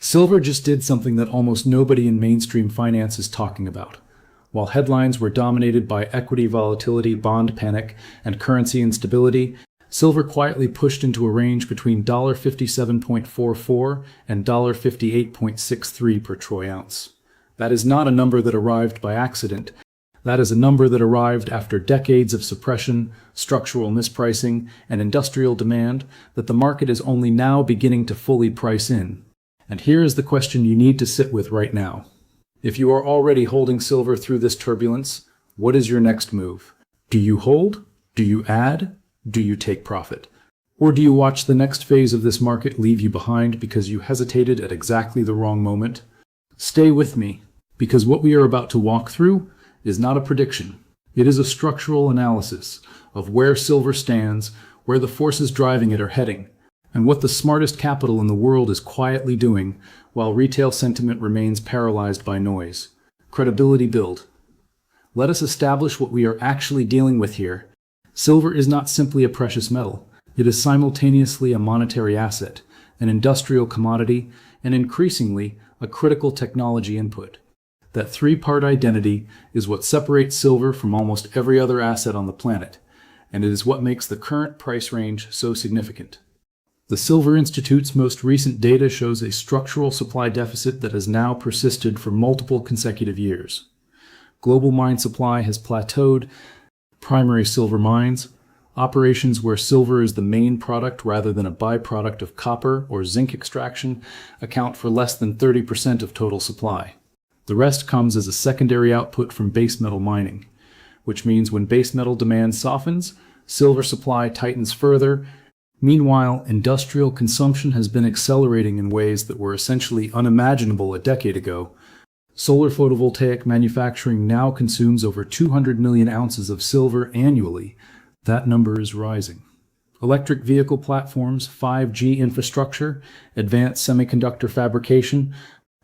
Silver just did something that almost nobody in mainstream finance is talking about. While headlines were dominated by equity volatility, bond panic, and currency instability, silver quietly pushed into a range between $57.44 and $58.63 per troy ounce. That is not a number that arrived by accident. That is a number that arrived after decades of suppression, structural mispricing, and industrial demand that the market is only now beginning to fully price in. And here is the question you need to sit with right now. If you are already holding silver through this turbulence, what is your next move? Do you hold? Do you add? Do you take profit? Or do you watch the next phase of this market leave you behind because you hesitated at exactly the wrong moment? Stay with me, because what we are about to walk through is not a prediction. It is a structural analysis of where silver stands, where the forces driving it are heading, and what the smartest capital in the world is quietly doing while retail sentiment remains paralyzed by noise. Credibility build. Let us establish what we are actually dealing with here. Silver is not simply a precious metal. It is simultaneously a monetary asset, an industrial commodity, and increasingly a critical technology input. That three-part identity is what separates silver from almost every other asset on the planet, and it is what makes the current price range so significant. The Silver Institute's most recent data shows a structural supply deficit that has now persisted for multiple consecutive years. Global mine supply has plateaued. Primary silver mines, operations where silver is the main product rather than a byproduct of copper or zinc extraction, account for less than 30% of total supply. The rest comes as a secondary output from base metal mining, which means when base metal demand softens, silver supply tightens further. Meanwhile, industrial consumption has been accelerating in ways that were essentially unimaginable a decade ago. Solar photovoltaic manufacturing now consumes over 200 million ounces of silver annually. That number is rising. Electric vehicle platforms, 5G infrastructure, advanced semiconductor fabrication,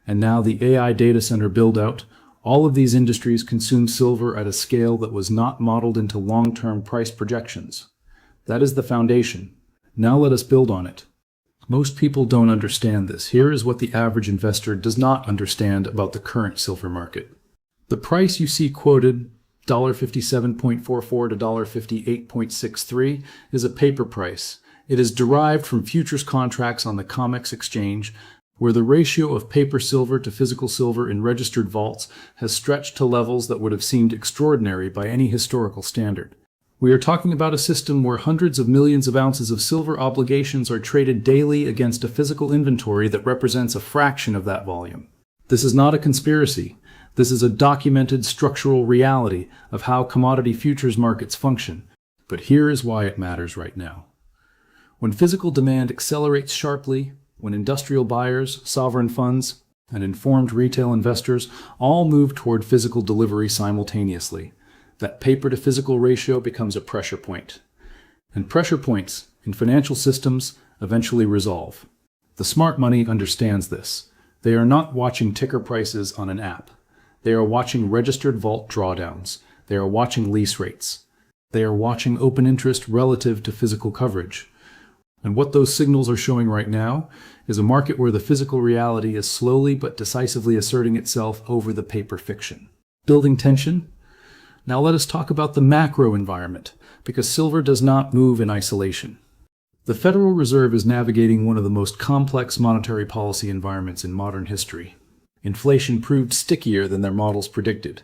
and now the AI data center build-out, all of these industries consume silver at a scale that was not modeled into long-term price projections. That is the foundation. Now let us build on it. Most people don't understand this. Here is what the average investor does not understand about the current silver market. The price you see quoted, $57.44 to $58.63, is a paper price. It is derived from futures contracts on the COMEX exchange, where the ratio of paper silver to physical silver in registered vaults has stretched to levels that would have seemed extraordinary by any historical standard. We are talking about a system where hundreds of millions of ounces of silver obligations are traded daily against a physical inventory that represents a fraction of that volume. This is not a conspiracy. This is a documented structural reality of how commodity futures markets function. But here is why it matters right now. When physical demand accelerates sharply, when industrial buyers, sovereign funds, and informed retail investors all move toward physical delivery simultaneously, that paper-to-physical ratio becomes a pressure point. And pressure points in financial systems eventually resolve. The smart money understands this. They are not watching ticker prices on an app. They are watching registered vault drawdowns. They are watching lease rates. They are watching open interest relative to physical coverage. And what those signals are showing right now is a market where the physical reality is slowly but decisively asserting itself over the paper fiction. Building tension? Now let us talk about the macro environment, because silver does not move in isolation. The Federal Reserve is navigating one of the most complex monetary policy environments in modern history. Inflation proved stickier than their models predicted.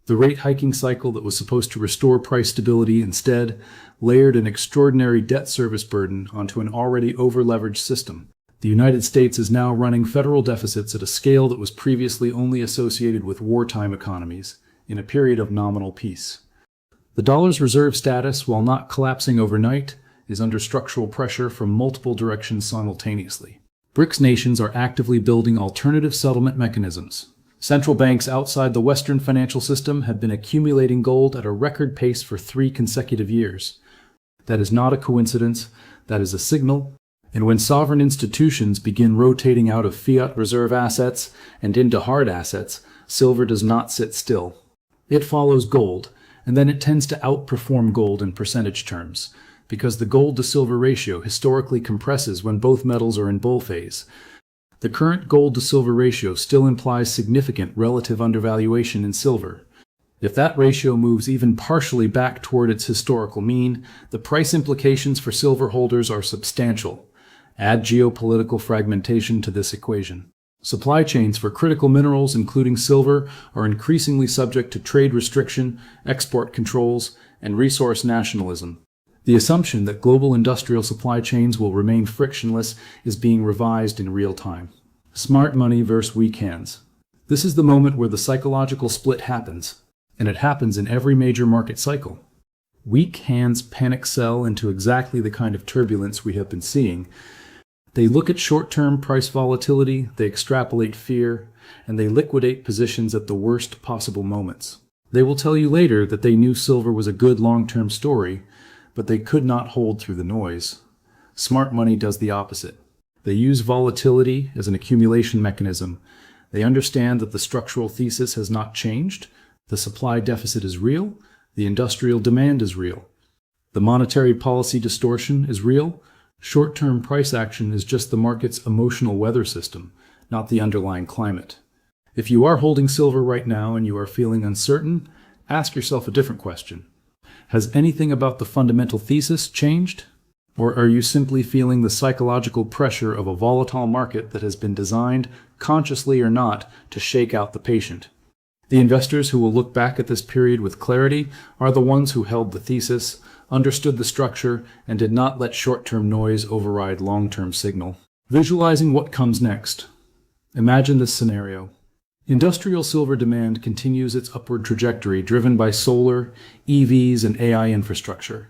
The rate hiking cycle that was supposed to restore price stability instead layered an extraordinary debt service burden onto an already over-leveraged system. The United States is now running federal deficits at a scale that was previously only associated with wartime economies, in a period of nominal peace. The dollar's reserve status, while not collapsing overnight, is under structural pressure from multiple directions simultaneously. BRICS nations are actively building alternative settlement mechanisms. Central banks outside the Western financial system have been accumulating gold at a record pace for 3 consecutive years. That is not a coincidence, that is a signal. And when sovereign institutions begin rotating out of fiat reserve assets and into hard assets, silver does not sit still. It follows gold, and then it tends to outperform gold in percentage terms, because the gold-to-silver ratio historically compresses when both metals are in bull phase. The current gold to silver ratio still implies significant relative undervaluation in silver. If that ratio moves even partially back toward its historical mean, the price implications for silver holders are substantial. Add geopolitical fragmentation to this equation. Supply chains for critical minerals, including silver, are increasingly subject to trade restriction, export controls, and resource nationalism. The assumption that global industrial supply chains will remain frictionless is being revised in real time. Smart money versus weak hands. This is the moment where the psychological split happens, and it happens in every major market cycle. Weak hands panic sell into exactly the kind of turbulence we have been seeing. They look at short-term price volatility, they extrapolate fear, and they liquidate positions at the worst possible moments. They will tell you later that they knew silver was a good long-term story, but they could not hold through the noise. Smart money does the opposite. They use volatility as an accumulation mechanism. They understand that the structural thesis has not changed, the supply deficit is real, the industrial demand is real. The monetary policy distortion is real. Short-term price action is just the market's emotional weather system, not the underlying climate. If you are holding silver right now and you are feeling uncertain, ask yourself a different question. Has anything about the fundamental thesis changed? Or are you simply feeling the psychological pressure of a volatile market that has been designed, consciously or not, to shake out the patient? The investors who will look back at this period with clarity are the ones who held the thesis, understood the structure, and did not let short-term noise override long-term signal. Visualizing what comes next. Imagine this scenario. Industrial silver demand continues its upward trajectory driven by solar, EVs, and AI infrastructure.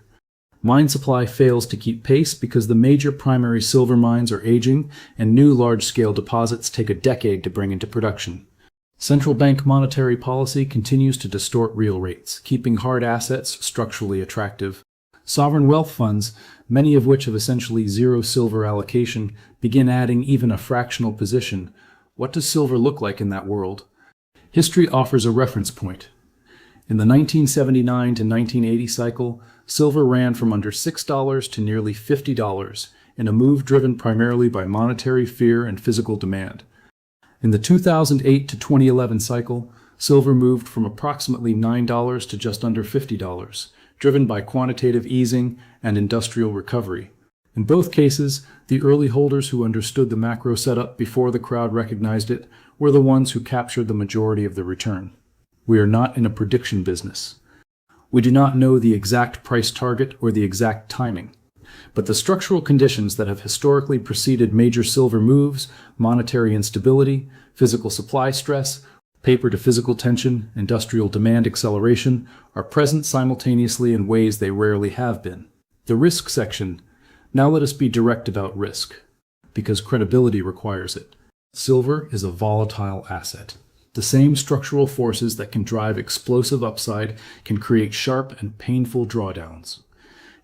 Mine supply fails to keep pace because the major primary silver mines are aging and new large-scale deposits take a decade to bring into production. Central bank monetary policy continues to distort real rates, keeping hard assets structurally attractive. Sovereign wealth funds, many of which have essentially zero silver allocation, begin adding even a fractional position. What does silver look like in that world? History offers a reference point. In the 1979 to 1980 cycle, silver ran from under $6 to nearly $50 in a move driven primarily by monetary fear and physical demand. In the 2008 to 2011 cycle, silver moved from approximately $9 to just under $50, driven by quantitative easing and industrial recovery. In both cases, the early holders who understood the macro setup before the crowd recognized it were the ones who captured the majority of the return. We are not in a prediction business. We do not know the exact price target or the exact timing. But the structural conditions that have historically preceded major silver moves, monetary instability, physical supply stress, paper-to-physical tension, industrial demand acceleration, are present simultaneously in ways they rarely have been. The risk section. Now let us be direct about risk, because credibility requires it. Silver is a volatile asset. The same structural forces that can drive explosive upside can create sharp and painful drawdowns.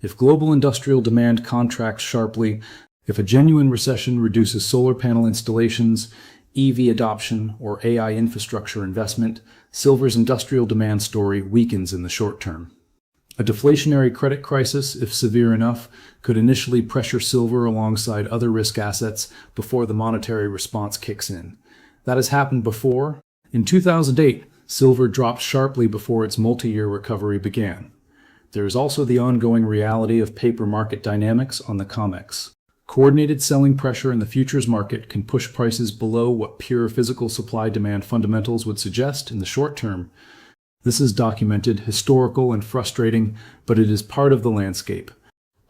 If global industrial demand contracts sharply, if a genuine recession reduces solar panel installations, EV adoption, or AI infrastructure investment, silver's industrial demand story weakens in the short term. A deflationary credit crisis, if severe enough, could initially pressure silver alongside other risk assets before the monetary response kicks in. That has happened before. In 2008, silver dropped sharply before its multi-year recovery began. There is also the ongoing reality of paper market dynamics on the COMEX. Coordinated selling pressure in the futures market can push prices below what pure physical supply-demand fundamentals would suggest in the short term. This is documented, historical, and frustrating, but it is part of the landscape.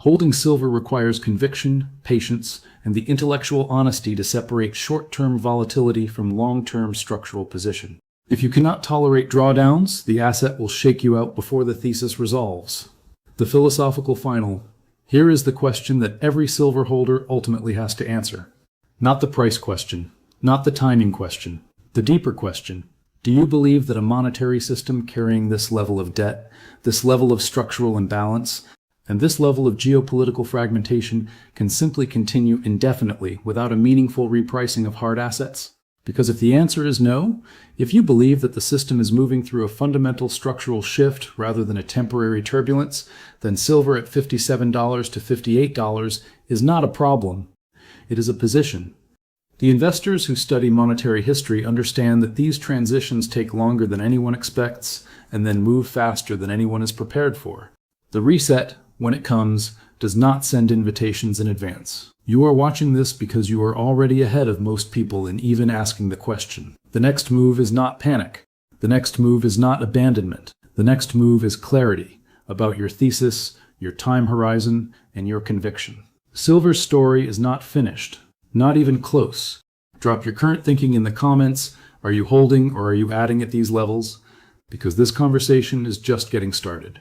Holding silver requires conviction, patience, and the intellectual honesty to separate short-term volatility from long-term structural position. If you cannot tolerate drawdowns, the asset will shake you out before the thesis resolves. The philosophical final. Here is the question that every silver holder ultimately has to answer. Not the price question, not the timing question, the deeper question. Do you believe that a monetary system carrying this level of debt, this level of structural imbalance, and this level of geopolitical fragmentation can simply continue indefinitely without a meaningful repricing of hard assets? Because if the answer is no, if you believe that the system is moving through a fundamental structural shift rather than a temporary turbulence, then silver at $57 to $58 is not a problem. It is a position. The investors who study monetary history understand that these transitions take longer than anyone expects and then move faster than anyone is prepared for. The reset, when it comes, does not send invitations in advance. You are watching this because you are already ahead of most people in even asking the question. The next move is not panic. The next move is not abandonment. The next move is clarity about your thesis, your time horizon, and your conviction. Silver's story is not finished, not even close. Drop your current thinking in the comments. Are you holding or are you adding at these levels? Because this conversation is just getting started.